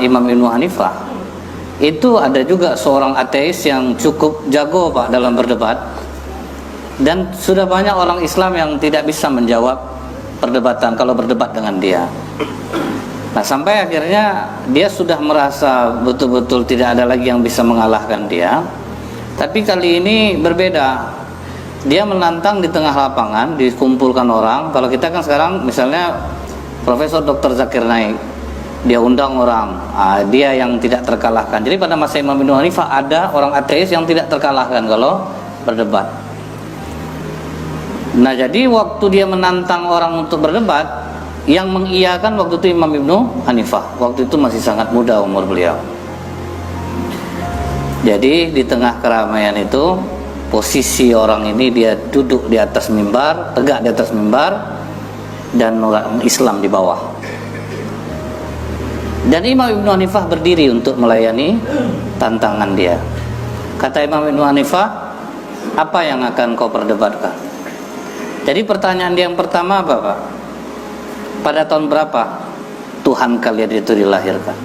Imam Ibnu Hanifah, itu ada juga seorang ateis yang cukup jago Pak dalam berdebat, dan sudah banyak orang Islam yang tidak bisa menjawab perdebatan kalau berdebat dengan dia. Nah, sampai akhirnya dia sudah merasa betul-betul tidak ada lagi yang bisa mengalahkan dia. Tapi kali ini berbeda. Dia menantang di tengah lapangan, dikumpulkan orang. Kalau kita kan sekarang misalnya Profesor Dr. Zakir Naik, dia undang orang, dia yang tidak terkalahkan. Jadi pada masa Imam Ibnu Hanifah ada orang ateis yang tidak terkalahkan kalau berdebat. Nah, jadi waktu dia menantang orang untuk berdebat, yang mengiyakan waktu itu Imam Ibnu Hanifah. Waktu itu masih sangat muda umur beliau. Jadi di tengah keramaian itu, posisi orang ini dia duduk di atas mimbar, tegak di atas mimbar, dan orang Islam di bawah. Dan Imam Ibnu Hanifah berdiri untuk melayani tantangan dia. Kata Imam Ibnu Hanifah, apa yang akan kau perdebatkan? Jadi pertanyaan dia yang pertama apa, Pak? Pada tahun berapa Tuhan kalian itu dilahirkan?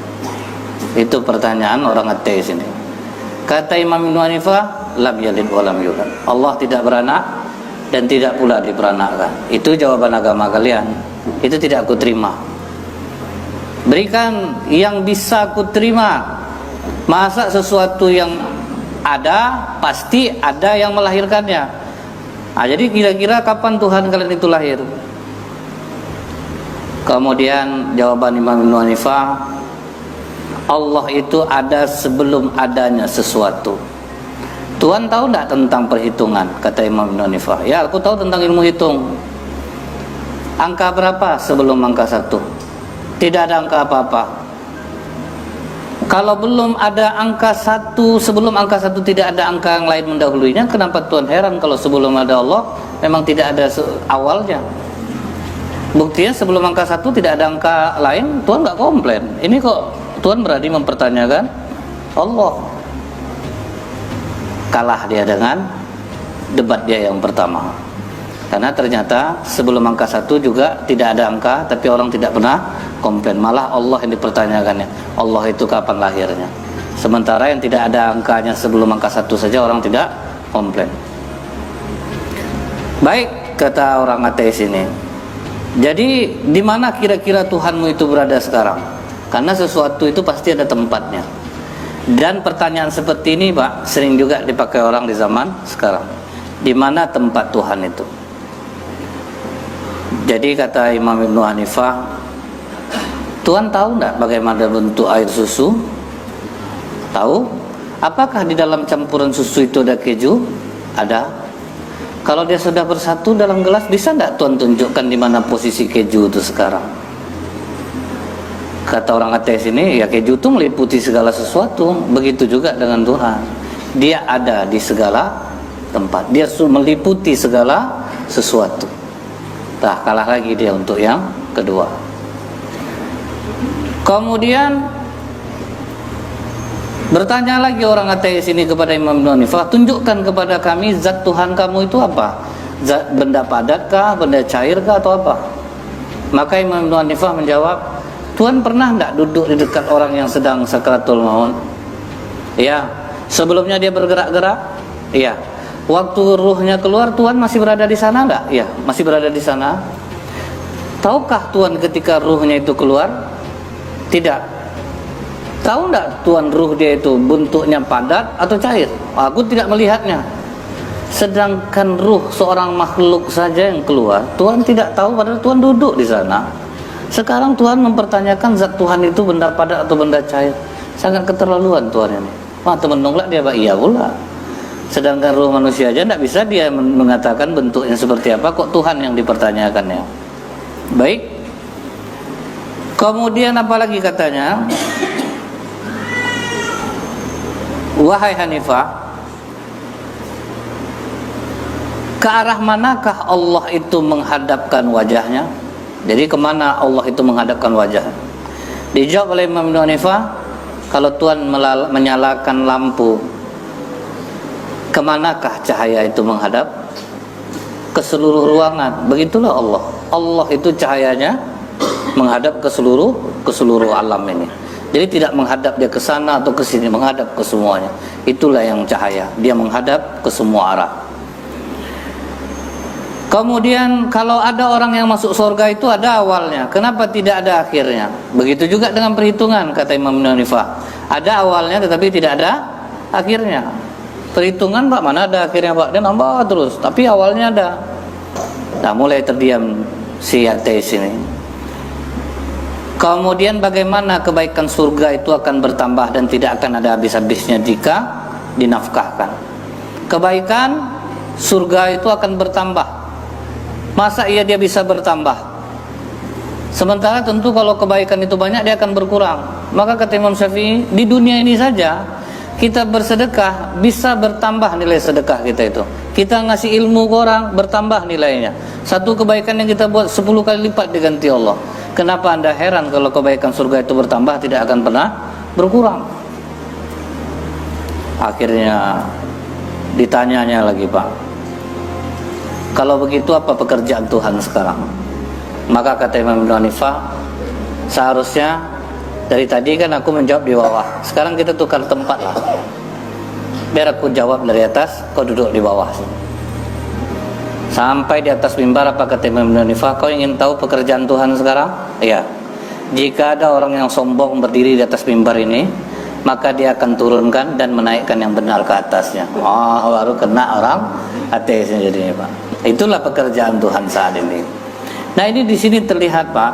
Itu pertanyaan orang ateis ini. Kata Imam Ibnu Hanifah, lam yalid wa lam yulad. Allah tidak beranak dan tidak pula diperanakkan. Itu jawaban agama kalian. Itu tidak aku terima. Berikan yang bisa aku terima. Masa sesuatu yang ada pasti ada yang melahirkannya. Nah, jadi kira-kira kapan Tuhan kalian itu lahir? Kemudian jawaban Imam Ibnu Hanifah, Allah itu ada sebelum adanya sesuatu. Tuhan tahu tidak tentang perhitungan? Kata Imam Ibnu Hanifah. Ya, aku tahu tentang ilmu hitung. Angka berapa sebelum angka 1? Tidak ada angka apa-apa. Kalau belum ada angka 1, sebelum angka 1 tidak ada angka yang lain mendahulunya, kenapa Tuhan heran kalau sebelum ada Allah memang tidak ada awalnya? Buktinya sebelum angka 1 tidak ada angka lain, Tuhan nggak komplain. Ini kok Tuhan berani mempertanyakan Allah. Kalah dia dengan debat dia yang pertama. Karena ternyata sebelum angka 1 juga tidak ada angka, tapi orang tidak pernah komplain. Malah Allah yang dipertanyakannya. Allah itu kapan lahirnya? Sementara yang tidak ada angkanya sebelum angka 1 saja orang tidak komplain. Baik, kata orang ateis ini. Jadi di mana kira-kira Tuhanmu itu berada sekarang? Karena sesuatu itu pasti ada tempatnya. Dan pertanyaan seperti ini, Pak, sering juga dipakai orang di zaman sekarang. Di mana tempat Tuhan itu? Jadi kata Imam Ibnu Hanifah, Tuhan tahu enggak bagaimana bentuk air susu? Tahu? Apakah di dalam campuran susu itu ada keju? Ada. Kalau dia sudah bersatu dalam gelas, bisa enggak Tuhan tunjukkan di mana posisi keju itu sekarang? Kata orang ateis ini, ya keju itu meliputi segala sesuatu. Begitu juga dengan Tuhan. Dia ada di segala tempat. Dia meliputi segala sesuatu. Nah, kalah lagi dia untuk yang kedua. Kemudian bertanya lagi orang ateis ini kepada Imam Ibnu Hanifah, tunjukkan kepada kami zat Tuhan kamu itu apa? Zat benda padatkah, benda cairkah, atau apa? Maka Imam Ibnu Hanifah menjawab, Tuhan pernah enggak duduk di dekat orang yang sedang sakaratul maut? Ya. Sebelumnya dia bergerak-gerak? Iya. Waktu ruhnya keluar, Tuhan masih berada di sana enggak? Iya, masih berada di sana. Tahukah Tuhan ketika ruhnya itu keluar? Tidak. Tahu enggak Tuhan ruh dia itu bentuknya padat atau cair? Aku tidak melihatnya. Sedangkan ruh seorang makhluk saja yang keluar, Tuhan tidak tahu, padahal Tuhan duduk di sana. Sekarang Tuhan mempertanyakan zat Tuhan itu benda padat atau benda cair. Sangat keterlaluan Tuhan ini. Wah, temen nolak dia, Pak. Iya pula. Sedangkan ruh manusia aja tidak bisa dia mengatakan bentuknya seperti apa, kok Tuhan yang dipertanyakannya. Baik. Kemudian apa lagi katanya? Wahai Hanifah, ke arah manakah Allah itu menghadapkan wajahnya? Jadi kemana Allah itu menghadapkan wajah? Dijawab oleh Imam Ibnu Hanifah, kalau Tuhan menyalakan lampu, kemanakah cahaya itu menghadap? Ke seluruh ruangan. Begitulah Allah. Allah itu cahayanya menghadap ke seluruh alam ini. Jadi tidak menghadap dia ke sana atau ke sini, menghadap ke semuanya. Itulah yang cahaya, dia menghadap ke semua arah. Kemudian kalau ada orang yang masuk surga itu ada awalnya, kenapa tidak ada akhirnya? Begitu juga dengan perhitungan, kata Imam Hanifah. Ada awalnya tetapi tidak ada akhirnya. Perhitungan Pak, mana ada akhirnya Pak? Dia nambah terus, tapi awalnya ada. Nah, mulai terdiam si ateis ini. Kemudian bagaimana kebaikan surga itu akan bertambah dan tidak akan ada habis-habisnya jika dinafkahkan. Kebaikan surga itu akan bertambah. Masa iya dia bisa bertambah? Sementara tentu kalau kebaikan itu banyak dia akan berkurang. Maka kata Imam Syafi'i, di dunia ini saja kita bersedekah bisa bertambah nilai sedekah kita itu. Kita ngasih ilmu ke orang bertambah nilainya. Satu kebaikan yang kita buat 10 kali lipat diganti Allah. Kenapa Anda heran kalau kebaikan surga itu bertambah tidak akan pernah berkurang? Akhirnya ditanyanya lagi, Pak, kalau begitu apa pekerjaan Tuhan sekarang? Maka kata Imam Hanifah, seharusnya dari tadi kan aku menjawab di bawah, sekarang kita tukar tempat lah. Biar aku jawab dari atas, kau duduk di bawah. Sampai di atas mimbar, apa kata Imam Hanifah, kau ingin tahu pekerjaan Tuhan sekarang? Iya. Jika ada orang yang sombong berdiri di atas mimbar ini, maka dia akan turunkan dan menaikkan yang benar ke atasnya. Baru kena orang ateisnya jadinya, Pak. Itulah pekerjaan Tuhan saat ini. Nah, ini di sini terlihat, Pak,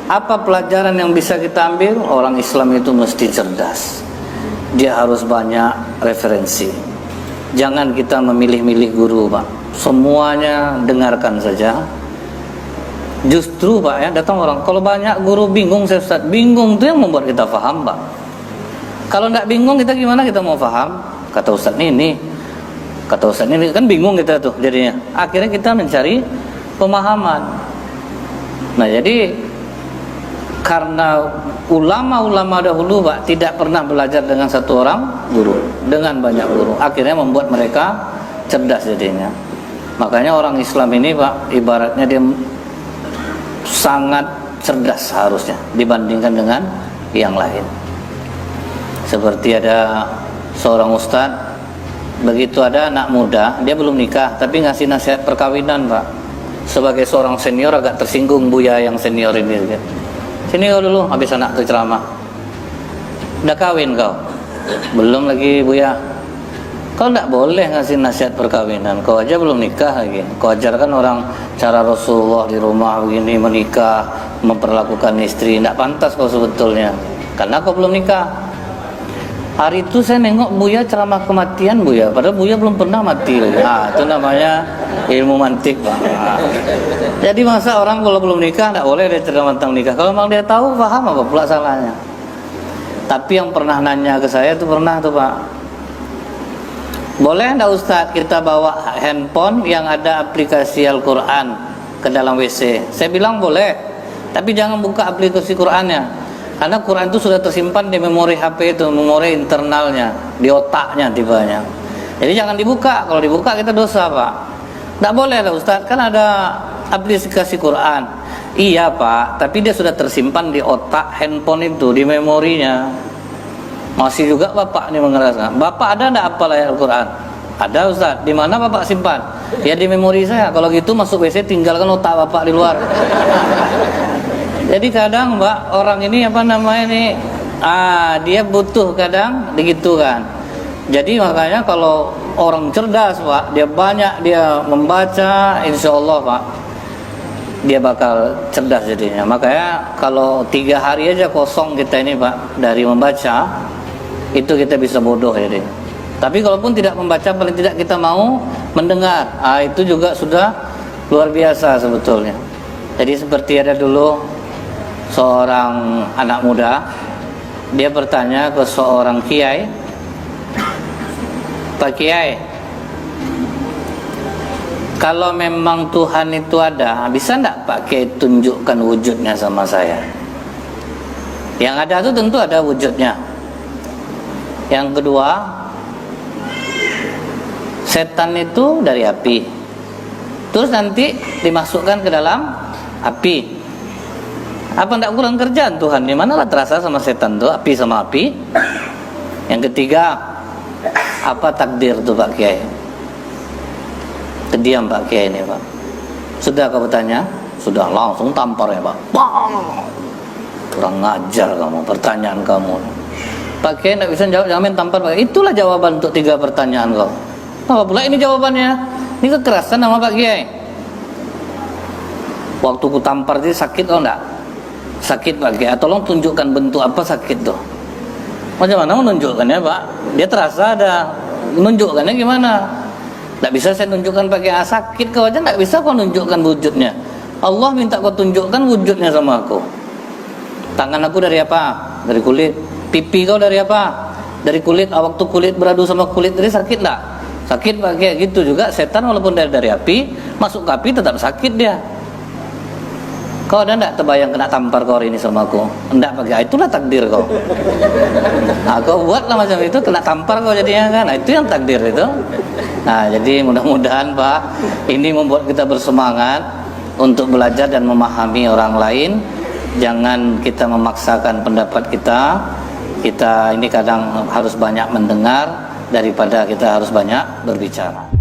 apa pelajaran yang bisa kita ambil? Orang Islam itu mesti cerdas. Dia harus banyak referensi. Jangan kita memilih-milih guru, Pak. Semuanya dengarkan saja. Justru, Pak, ya, datang orang, kalau banyak guru bingung, saya Ustaz, bingung itu yang membuat kita paham, Pak. Kalau tidak bingung kita gimana kita mau paham? Kata Ustaz ini, kata Ustaz ini, kan bingung kita tuh jadinya. Akhirnya kita mencari pemahaman. Nah, jadi karena ulama-ulama dahulu, Pak, tidak pernah belajar dengan satu orang guru, dengan banyak guru. Akhirnya membuat mereka cerdas jadinya. Makanya orang Islam ini, Pak, ibaratnya dia sangat cerdas harusnya dibandingkan dengan yang lain. Seperti ada seorang ustadz, begitu ada anak muda, dia belum nikah tapi ngasih nasihat perkawinan, Pak. Sebagai seorang senior agak tersinggung Buya yang senior ini. Sini kau dulu, habis anak itu ceramah. Udah kawin kau? Belum lagi, Buya. Kau tidak boleh ngasih nasihat perkawinan, kau aja belum nikah lagi. Kau ajarkan orang cara Rasulullah di rumah begini, menikah, memperlakukan istri. Tidak pantas kau sebetulnya, karena kau belum nikah. Hari itu saya nengok Buya ceramah kematian, Buya, padahal Buya belum pernah mati lagi. Itu namanya ilmu mantik, Pak. Jadi masa orang kalau belum nikah tidak boleh dia ceramah tentang nikah? Kalau memang dia tahu, paham, apa pula salahnya? Tapi yang pernah nanya ke saya itu pernah tuh, Pak, boleh enggak Ustaz kita bawa handphone yang ada aplikasi Al-Quran ke dalam WC? Saya bilang boleh, tapi jangan buka aplikasi Qurannya. Karena Quran itu sudah tersimpan di memori HP itu, memori internalnya, di otaknya tibanya. Jadi jangan dibuka. Kalau dibuka kita dosa, Pak. Tidak boleh lah Ustaz, kan ada aplikasi Quran. Iya, Pak, tapi dia sudah tersimpan di otak handphone itu, di memorinya. Masih juga Bapak ini mengerasa. Bapak ada enggak hafal ayat Al-Quran? Ada, Ustaz. Di mana Bapak simpan? Ya di memori saya. Kalau gitu masuk WC tinggalkan otak Bapak di luar. Jadi kadang, Mbak, orang ini dia butuh kadang begitu kan. Jadi makanya kalau orang cerdas, Pak, dia banyak dia membaca, insya Allah, Pak, dia bakal cerdas jadinya. Makanya kalau 3 hari aja kosong kita ini, Pak, dari membaca, itu kita bisa bodoh jadi. Tapi kalaupun tidak membaca, paling tidak kita mau mendengar. Itu juga sudah luar biasa sebetulnya. Jadi seperti ada dulu seorang anak muda, dia bertanya ke seorang kiai, Pak Kiai, kalau memang Tuhan itu ada, bisa enggak Pak Kiai tunjukkan wujudnya sama saya? Yang ada itu tentu ada wujudnya. Yang kedua, setan itu dari api, terus nanti dimasukkan ke dalam api. Apa tidak kurang kerjaan Tuhan? Di manalah terasa sama setan tuh, api sama api. Yang ketiga, apa takdir tuh Pak Kiai? Kediam Pak Kiai ini Pak. Sudah kau bertanya? Sudah, langsung tampar ya Pak. Bang! Kurang ngajar kamu, pertanyaan kamu. Pak Kiai tidak bisa jawab, jangan main tampar Pak Kiai. Itulah jawaban untuk 3 pertanyaan kau. Apa pula ini jawabannya? Ini kekerasan sama Pak Kiai. Waktu ku tampar itu sakit kau enggak? Sakit Pak Kiai. Tolong tunjukkan bentuk apa sakit tuh. Macam mana menunjukkannya Pak? Dia terasa ada. Menunjukkannya gimana? Tidak bisa saya tunjukkan pakai sakit kau aja, tidak bisa kau tunjukkan wujudnya. Allah minta kau tunjukkan wujudnya sama aku. Tangan aku dari apa? Dari kulit. Pipi kau dari apa? Dari kulit. Waktu kulit beradu sama kulit tadi sakit enggak? Sakit Pak Kiai. Gitu juga setan walaupun dari api, masuk ke api tetap sakit dia. Kau ada enggak terbayang kena tampar kau hari ini sama aku? Enggak Pak Kiai. Itulah takdir kau. Nah, kau buatlah macam itu, kena tampar kau jadinya kan. Nah, itu yang takdir itu. Nah, jadi mudah-mudahan Pak, ini membuat kita bersemangat untuk belajar dan memahami orang lain. Jangan kita memaksakan pendapat kita. Kita ini kadang harus banyak mendengar daripada kita harus banyak berbicara.